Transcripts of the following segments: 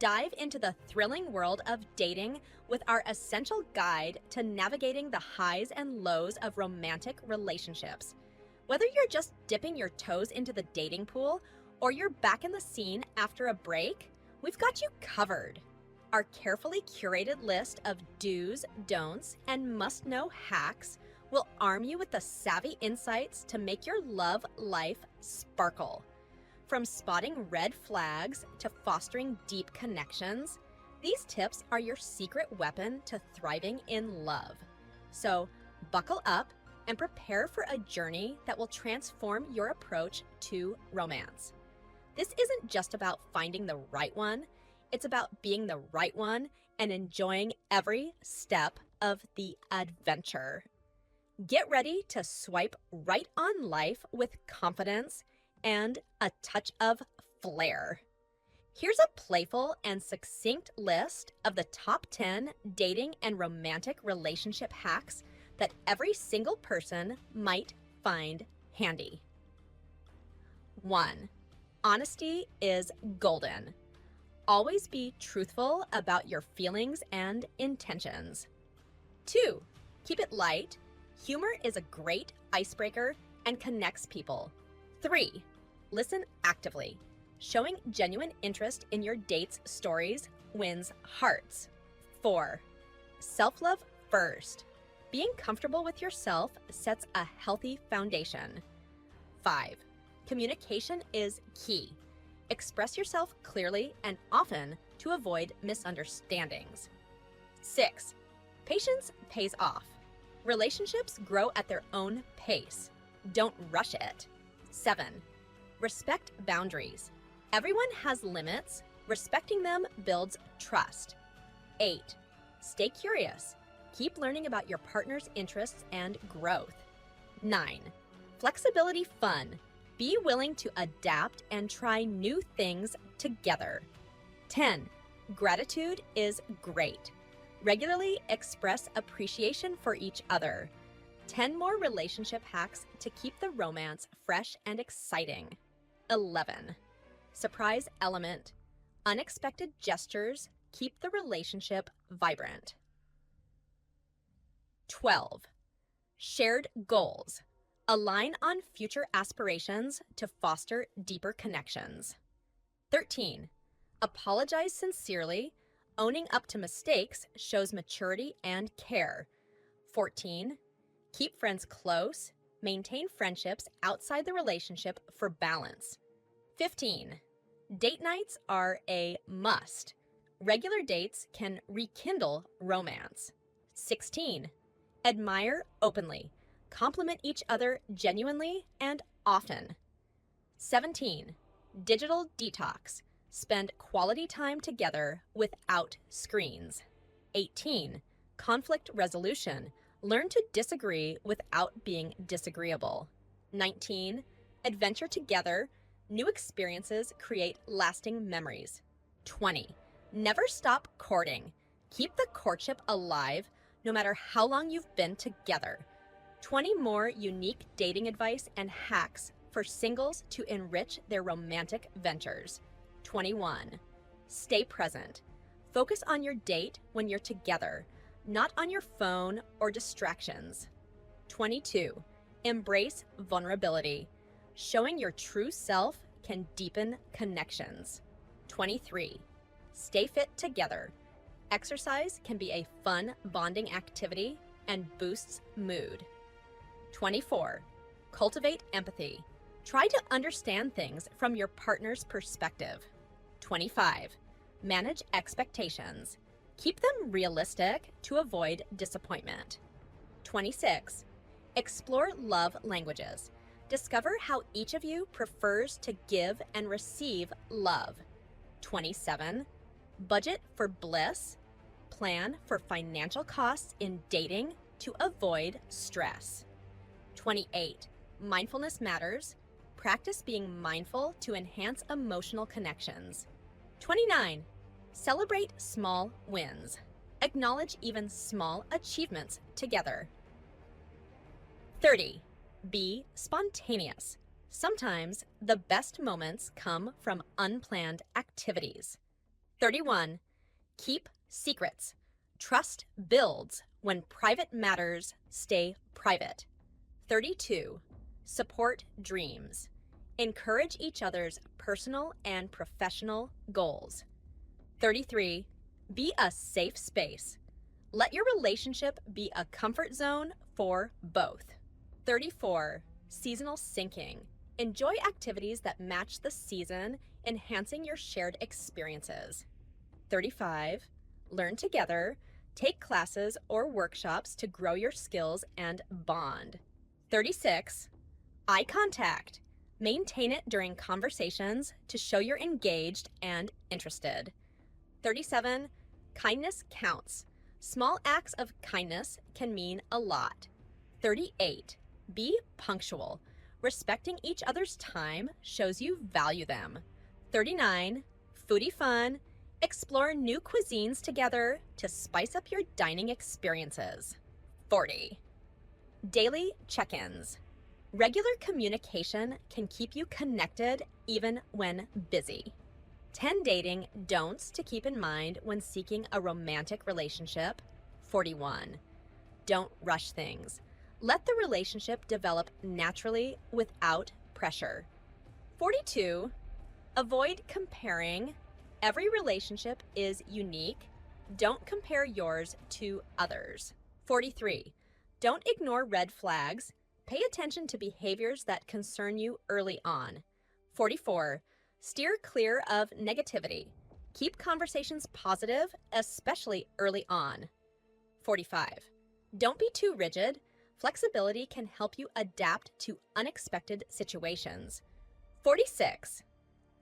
dive into the thrilling world of dating with our essential guide to navigating the highs and lows of romantic relationships. Whether you're just dipping your toes into the dating pool or you're back in the scene after a break, we've got you covered. Our carefully curated list of do's, don'ts, and must-know hacks will arm you with the savvy insights to make your love life sparkle. From spotting red flags to fostering deep connections, these tips are your secret weapon to thriving in love. So buckle up and prepare for a journey that will transform your approach to romance. This isn't just about finding the right one, it's about being the right one and enjoying every step of the adventure. Get ready to swipe right on life with confidence and a touch of flair. Here's a playful and succinct list of the top 10 dating and romantic relationship hacks that every single person might find handy. 1. Honesty is golden. Always be truthful about your feelings and intentions. 2. Keep it light. Humor is a great icebreaker and connects people. 3. Listen actively. Showing genuine interest in your date's stories wins hearts. 4. Self-love first. Being comfortable with yourself sets a healthy foundation. 5. Communication is key. Express yourself clearly and often to avoid misunderstandings. 6. Patience pays off. Relationships grow at their own pace. Don't rush it. 7. Respect boundaries. Everyone has limits. Respecting them builds trust. 8. Stay curious. Keep learning about your partner's interests and growth. 9. Flexibility fun. Be willing to adapt and try new things together. 10. Gratitude is great. Regularly express appreciation for each other. 10 more relationship hacks to keep the romance fresh and exciting. 11. Surprise element. Unexpected gestures keep the relationship vibrant. 12. Shared goals. Align on future aspirations to foster deeper connections. 13. Apologize sincerely. Owning up to mistakes shows maturity and care. 14. Keep friends close. Maintain friendships outside the relationship for balance. 15. Date nights are a must. Regular dates can rekindle romance. 16. Admire openly. Compliment each other genuinely and often. 17. Digital detox. Spend quality time together without screens. 18. Conflict resolution. Learn to disagree without being disagreeable. 19. Adventure together. New experiences create lasting memories. 20. Never stop courting. Keep the courtship alive no matter how long you've been together. 20 more unique dating advice and hacks for singles to enrich their romantic ventures. 21. Stay present. Focus on your date when you're together, not on your phone or distractions. 22. Embrace vulnerability. Showing your true self can deepen connections. 23. Stay fit together. Exercise can be a fun bonding activity and boosts mood. 24. Cultivate empathy. Try to understand things from your partner's perspective. 25. Manage expectations. Keep them realistic to avoid disappointment. 26. Explore love languages. Discover how each of you prefers to give and receive love. 27. Budget for bliss. Plan for financial costs in dating to avoid stress. 28. Mindfulness matters. Practice being mindful to enhance emotional connections. 29. Celebrate small wins. Acknowledge even small achievements together. 30. Be spontaneous. Sometimes the best moments come from unplanned activities. 31. Keep secrets. Trust builds when private matters stay private. 32. Support dreams. Encourage each other's personal and professional goals. 33. Be a safe space. Let your relationship be a comfort zone for both. 34. Seasonal syncing. Enjoy activities that match the season, enhancing your shared experiences. 35. Learn together. Take classes or workshops to grow your skills and bond. 36. Eye contact. Maintain it during conversations to show you're engaged and interested. 37. Kindness counts. Small acts of kindness can mean a lot. 38. Be punctual. Respecting each other's time shows you value them. 39. Foodie fun. Explore new cuisines together to spice up your dining experiences. 40. Daily check-ins. Regular communication can keep you connected even when busy. 10 dating don'ts to keep in mind when seeking a romantic relationship. 41. Don't rush things. Let the relationship develop naturally without pressure. 42. Avoid comparing. Every relationship is unique. Don't compare yours to others. 43. Don't ignore red flags. Pay attention to behaviors that concern you early on. 44. Steer clear of negativity. Keep conversations positive, especially early on. 45. Don't be too rigid. Flexibility can help you adapt to unexpected situations. 46.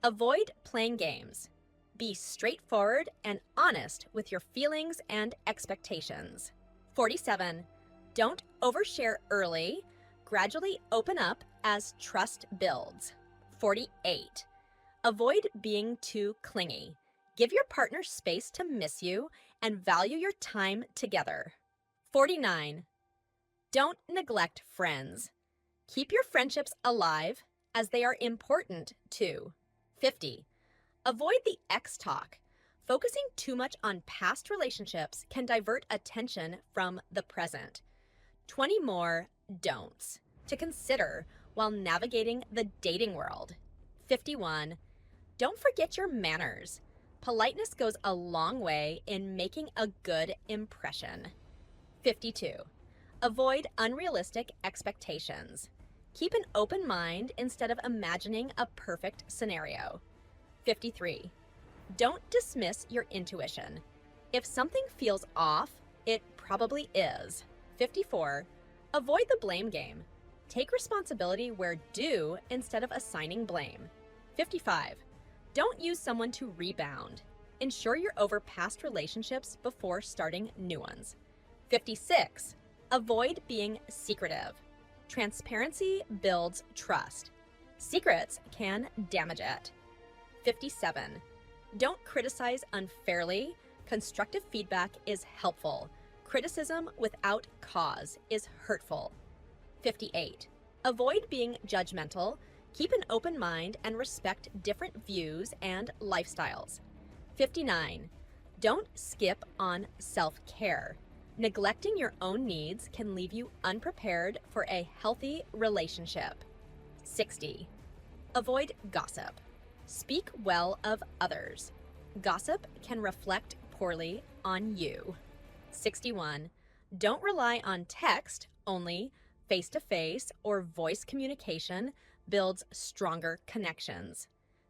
Avoid playing games. Be straightforward and honest with your feelings and expectations. 47. Don't overshare early. Gradually open up as trust builds. 48. Avoid being too clingy. Give your partner space to miss you and value your time together. 49. Don't neglect friends. Keep your friendships alive as they are important too. 50. Avoid the ex talk. Focusing too much on past relationships can divert attention from the present. 20 more don'ts to consider while navigating the dating world. 51. Don't forget your manners. Politeness goes a long way in making a good impression. 52. Avoid unrealistic expectations. Keep an open mind instead of imagining a perfect scenario. 53. Don't dismiss your intuition. If something feels off, it probably is. 54. Avoid the blame game. Take responsibility where due instead of assigning blame. 55. Don't use someone to rebound. Ensure you're over past relationships before starting new ones. 56. Avoid being secretive. Transparency builds trust. Secrets can damage it. 57. Don't criticize unfairly. Constructive feedback is helpful. Criticism without cause is hurtful. 58. Avoid being judgmental. Keep an open mind and respect different views and lifestyles. 59. Don't skip on self-care. Neglecting your own needs can leave you unprepared for a healthy relationship. 60. Avoid gossip. Speak well of others. Gossip can reflect poorly on you. 61. Don't rely on text only. Face-to-face or voice communication builds stronger connections.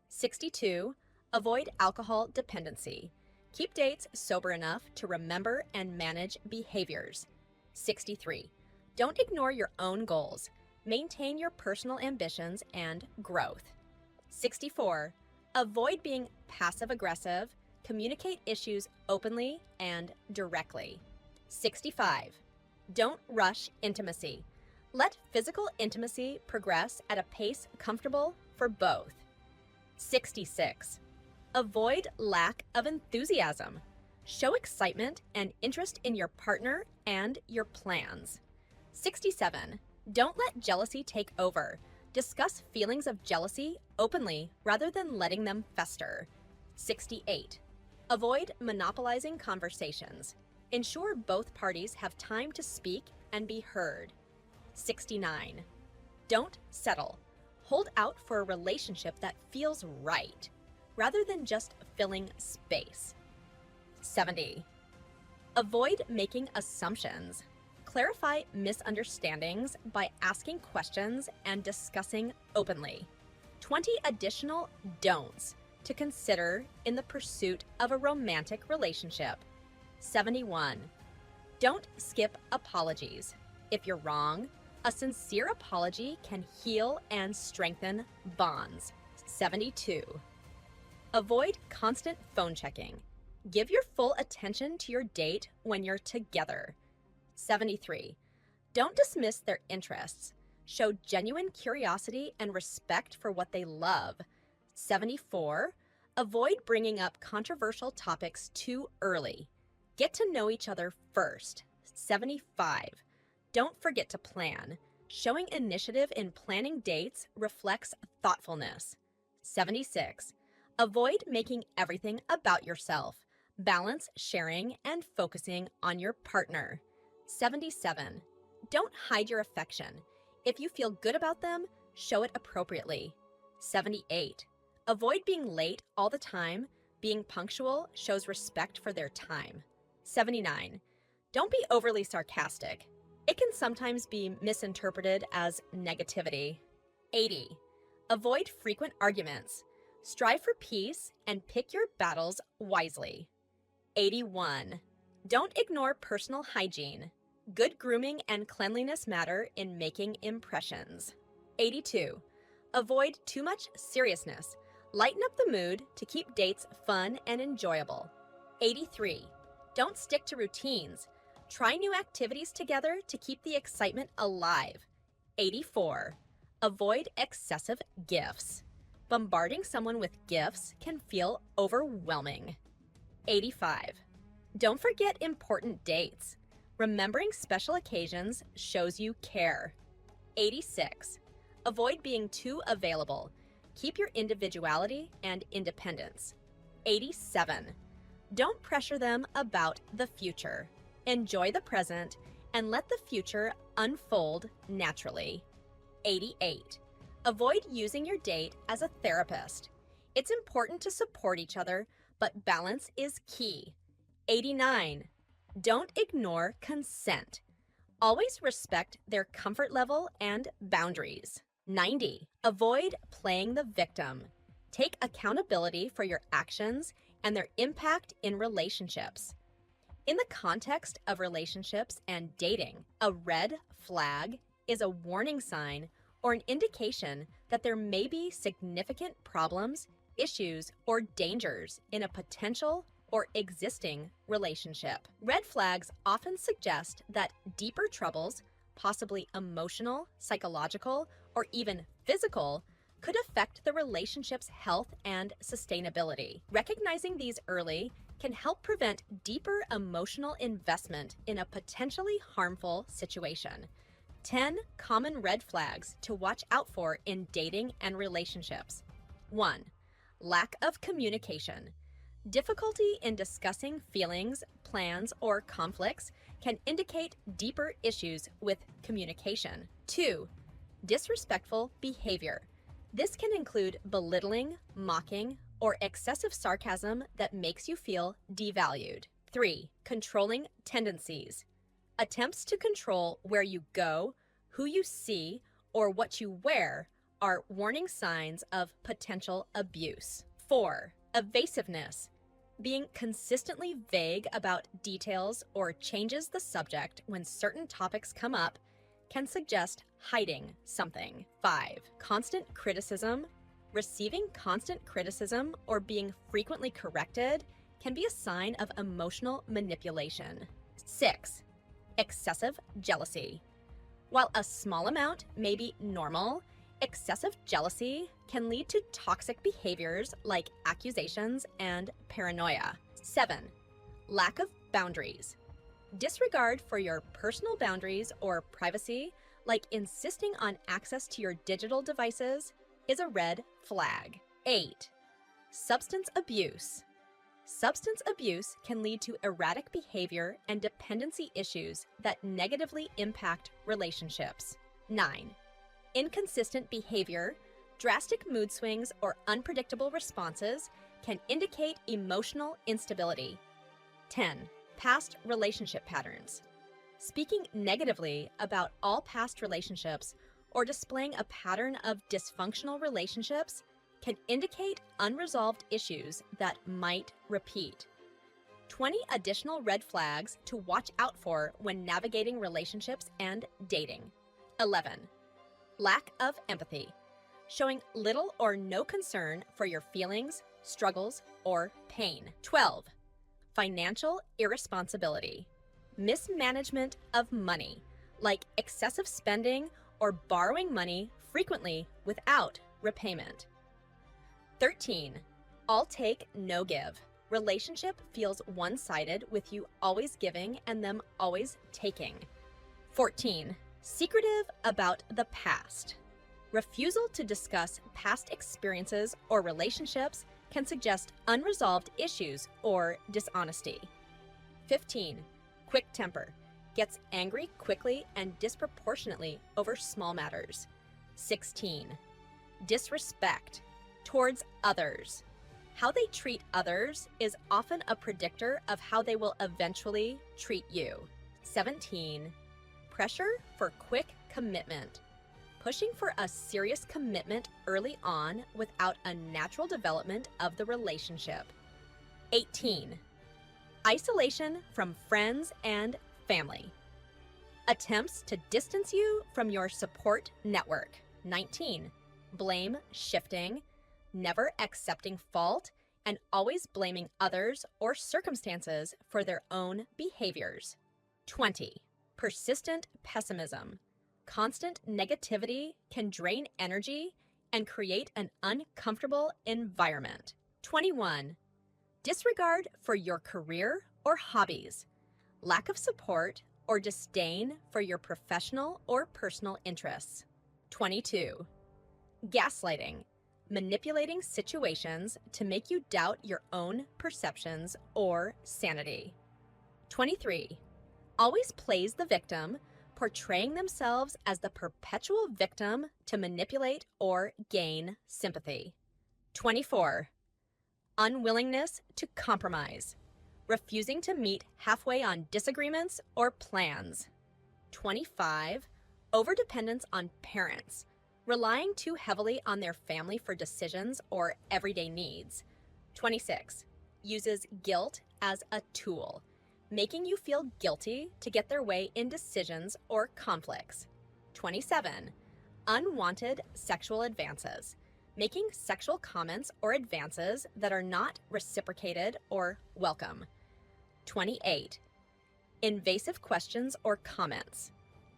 62. Avoid alcohol dependency. Keep dates sober enough to remember and manage behaviors. 63. Don't ignore your own goals. Maintain your personal ambitions and growth. 64. Avoid being passive-aggressive. Communicate issues openly and directly. 65. Don't rush intimacy. Let physical intimacy progress at a pace comfortable for both. 66. Avoid lack of enthusiasm. Show excitement and interest in your partner and your plans. 67. Don't let jealousy take over. Discuss feelings of jealousy openly rather than letting them fester. 68. Avoid monopolizing conversations. Ensure both parties have time to speak and be heard. 69. Don't settle. Hold out for a relationship that feels right, rather than just filling space. 70. Avoid making assumptions. Clarify misunderstandings by asking questions and discussing openly. 20 additional don'ts to consider in the pursuit of a romantic relationship. 71. Don't skip apologies. If you're wrong, a sincere apology can heal and strengthen bonds. 72. Avoid constant phone checking. Give your full attention to your date when you're together. 73. Don't dismiss their interests. Show genuine curiosity and respect for what they love. 74. Avoid bringing up controversial topics too early. Get to know each other first. 75. Don't forget to plan. Showing initiative in planning dates reflects thoughtfulness. 76. Avoid making everything about yourself. Balance sharing and focusing on your partner. 77. Don't hide your affection. If you feel good about them, show it appropriately. 78. Avoid being late all the time. Being punctual shows respect for their time. 79. Don't be overly sarcastic. It can sometimes be misinterpreted as negativity. 80. Avoid frequent arguments. Strive for peace and pick your battles wisely. 81. Don't ignore personal hygiene. Good grooming and cleanliness matter in making impressions. 82. Avoid too much seriousness. Lighten up the mood to keep dates fun and enjoyable. 83. Don't stick to routines. Try new activities together to keep the excitement alive. 84. Avoid excessive gifts. Bombarding someone with gifts can feel overwhelming. 85. Don't forget important dates. Remembering special occasions shows you care. 86. Avoid being too available. Keep your individuality and independence. 87. Don't pressure them about the future. Enjoy the present and let the future unfold naturally. 88. Avoid using your date as a therapist. It's important to support each other, but balance is key. 89. Don't ignore consent. Always respect their comfort level and boundaries. 90. Avoid playing the victim. Take accountability for your actions and their impact in relationships. In the context of relationships and dating, a red flag is a warning sign or an indication that there may be significant problems, issues, or dangers in a potential or existing relationship. Red flags often suggest that deeper troubles, possibly emotional, psychological, or even physical, could affect the relationship's health and sustainability. Recognizing these early can help prevent deeper emotional investment in a potentially harmful situation. 10 common red flags to watch out for in dating and relationships. 1. Lack of communication. Difficulty in discussing feelings, plans, or conflicts can indicate deeper issues with communication. 2. Disrespectful behavior. This can include belittling, mocking, or excessive sarcasm that makes you feel devalued. 3. Controlling tendencies. Attempts to control where you go, who you see, or what you wear are warning signs of potential abuse. 4. Evasiveness. Being consistently vague about details or changes the subject when certain topics come up can suggest hiding something. 5. Constant criticism. Receiving constant criticism or being frequently corrected can be a sign of emotional manipulation. 6. Excessive jealousy. While a small amount may be normal, excessive jealousy can lead to toxic behaviors like accusations and paranoia. 7. Lack of boundaries. Disregard for your personal boundaries or privacy, like insisting on access to your digital devices, is a red flag. 8. Substance abuse. Substance abuse can lead to erratic behavior and dependency issues that negatively impact relationships. 9. Inconsistent behavior, drastic mood swings, or unpredictable responses can indicate emotional instability. 10. Past relationship patterns. Speaking negatively about all past relationships or displaying a pattern of dysfunctional relationships can indicate unresolved issues that might repeat. 20 additional red flags to watch out for when navigating relationships and dating. 11. Lack of empathy. Showing little or no concern for your feelings, struggles, or pain. 12. Financial irresponsibility. Mismanagement of money, like excessive spending or borrowing money frequently without repayment. 13. All take, no give. Relationship feels one-sided with you always giving and them always taking. 14. Secretive about the past. Refusal to discuss past experiences or relationships can suggest unresolved issues or dishonesty. 15. Quick temper. Gets angry quickly and disproportionately over small matters. 16. Disrespect towards others. How they treat others is often a predictor of how they will eventually treat you. 17. Pressure for quick commitment. Pushing for a serious commitment early on without a natural development of the relationship. 18. Isolation from friends and family. Attempts to distance you from your support network. 19. Blame shifting, never accepting fault, and always blaming others or circumstances for their own behaviors. 20. Persistent pessimism. Constant negativity can drain energy and create an uncomfortable environment. 21. Disregard for your career or hobbies. Lack of support or disdain for your professional or personal interests. 22. Gaslighting. Manipulating situations to make you doubt your own perceptions or sanity. 23. Always plays the victim, portraying themselves as the perpetual victim to manipulate or gain sympathy. 24. Unwillingness to compromise, refusing to meet halfway on disagreements or plans. 25. Overdependence on parents, relying too heavily on their family for decisions or everyday needs. 26. Uses guilt as a tool, making you feel guilty to get their way in decisions or conflicts. 27. Unwanted sexual advances, making sexual comments or advances that are not reciprocated or welcome. 28. Invasive questions or comments,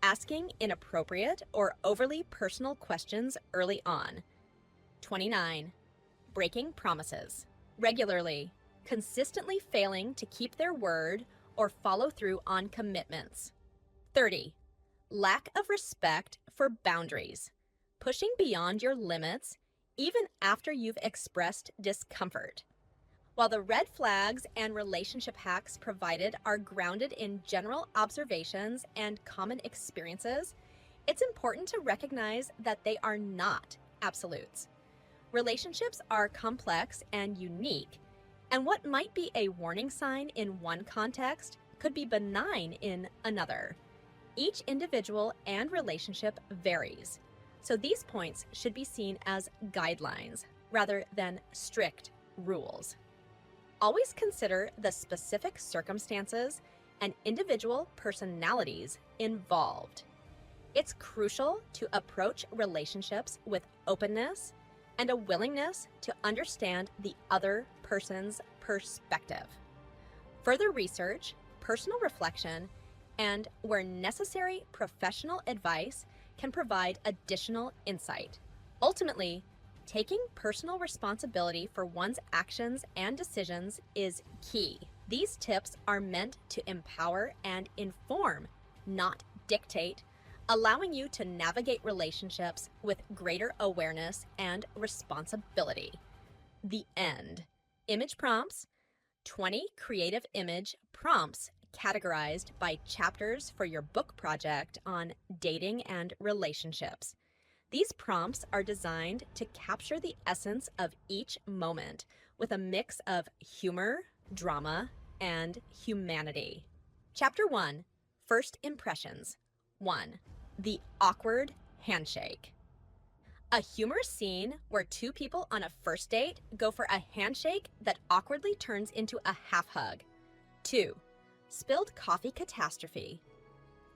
asking inappropriate or overly personal questions early on. 29. Breaking promises, regularly, consistently failing to keep their word or follow through on commitments. 30. Lack of respect for boundaries, pushing beyond your limits even after you've expressed discomfort. While the red flags and relationship hacks provided are grounded in general observations and common experiences, it's important to recognize that they are not absolutes. Relationships are complex and unique, and what might be a warning sign in one context could be benign in another. Each individual and relationship varies, so these points should be seen as guidelines rather than strict rules. Always consider the specific circumstances and individual personalities involved. It's crucial to approach relationships with openness and a willingness to understand the other person's perspective. Further research, personal reflection, and, where necessary, professional advice can provide additional insight. Ultimately, taking personal responsibility for one's actions and decisions is key. These tips are meant to empower and inform, not dictate, allowing you to navigate relationships with greater awareness and responsibility. The end. Image prompts. 20 creative image prompts categorized by chapters for your book project on dating and relationships. These prompts are designed to capture the essence of each moment with a mix of humor, drama, and humanity. Chapter 1, First Impressions. 1. The awkward handshake. A humorous scene where two people on a first date go for a handshake that awkwardly turns into a half hug. 2. Spilled coffee catastrophe.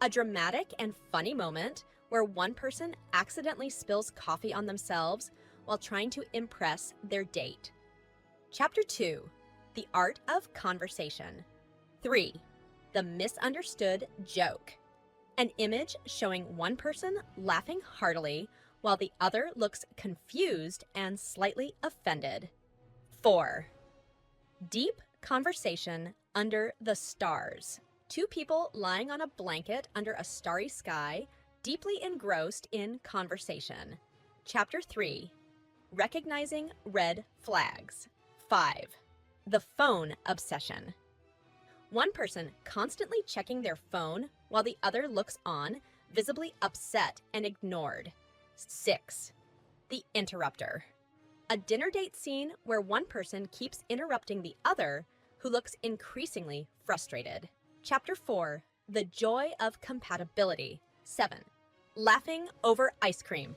A dramatic and funny moment where one person accidentally spills coffee on themselves while trying to impress their date. Chapter 2, The Art of Conversation. 3. The Misunderstood Joke. An image showing one person laughing heartily while the other looks confused and slightly offended. 4. Deep conversation under the stars. Two people lying on a blanket under a starry sky, deeply engrossed in conversation. Chapter 3, Recognizing Red Flags. 5. The Phone Obsession. One person constantly checking their phone while the other looks on, visibly upset and ignored. 6. The Interrupter. A dinner date scene where one person keeps interrupting the other, who looks increasingly frustrated. Chapter 4, The Joy of Compatibility. 7. Laughing over ice cream.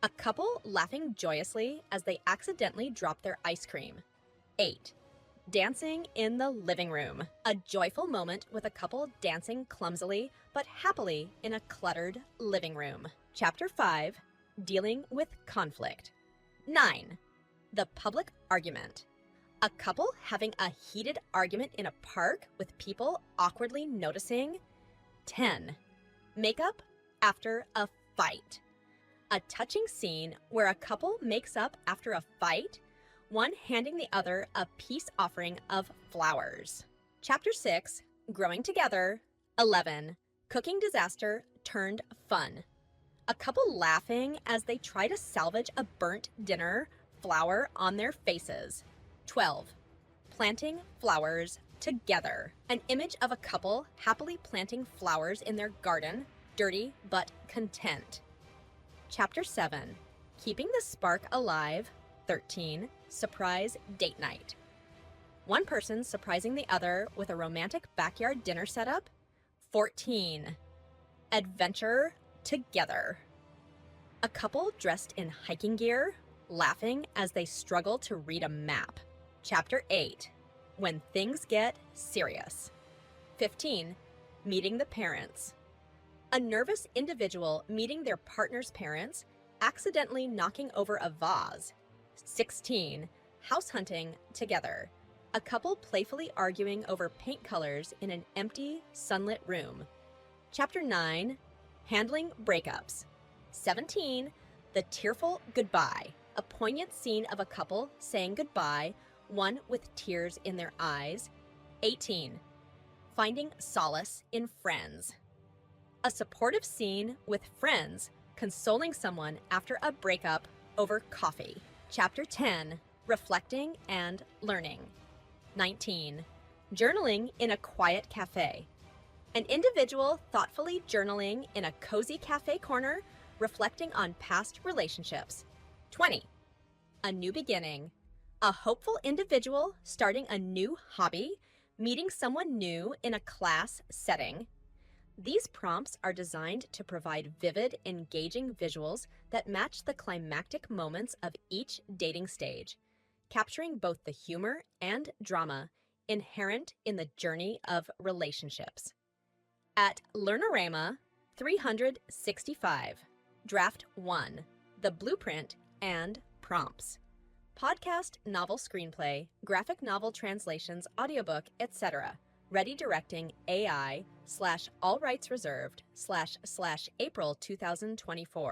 A couple laughing joyously as they accidentally drop their ice cream. 8. Dancing in the living room. A joyful moment with a couple dancing clumsily but happily in a cluttered living room. Chapter 5, Dealing with Conflict. 9. The Public Argument. A couple having a heated argument in a park with people awkwardly noticing. 10. Makeup after a fight. A touching scene where a couple makes up after a fight, one handing the other a peace offering of flowers. Chapter 6, Growing Together. 11. Cooking disaster turned fun. A couple laughing as they try to salvage a burnt dinner flower on their faces. 12. Planting flowers together. An image of a couple happily planting flowers in their garden, dirty but content. Chapter 7, Keeping the Spark Alive. 13. Surprise date night. One person surprising the other with a romantic backyard dinner setup. 14. Adventure together. A couple dressed in hiking gear, laughing as they struggle to read a map. Chapter 8, When Things Get Serious. 15. Meeting the parents. A nervous individual meeting their partner's parents, accidentally knocking over a vase. 16. House hunting together. A couple playfully arguing over paint colors in an empty, sunlit room. Chapter 9, Handling Breakups. 17. The Tearful Goodbye. A poignant scene of a couple saying goodbye, one with tears in their eyes. 18. Finding solace in friends. A supportive scene with friends consoling someone after a breakup over coffee. Chapter 10, Reflecting and Learning. 19. Journaling in a quiet cafe. An individual thoughtfully journaling in a cozy cafe corner, reflecting on past relationships. 20. A new beginning. A hopeful individual starting a new hobby, meeting someone new in a class setting. These prompts are designed to provide vivid, engaging visuals that match the climactic moments of each dating stage, capturing both the humor and drama inherent in the journey of relationships. At Learnorama 365, Draft 1, The Blueprint and Prompts. Podcast, novel screenplay, graphic novel translations, audiobook, etc. Ready Directing AI /all rights reserved /April 2024.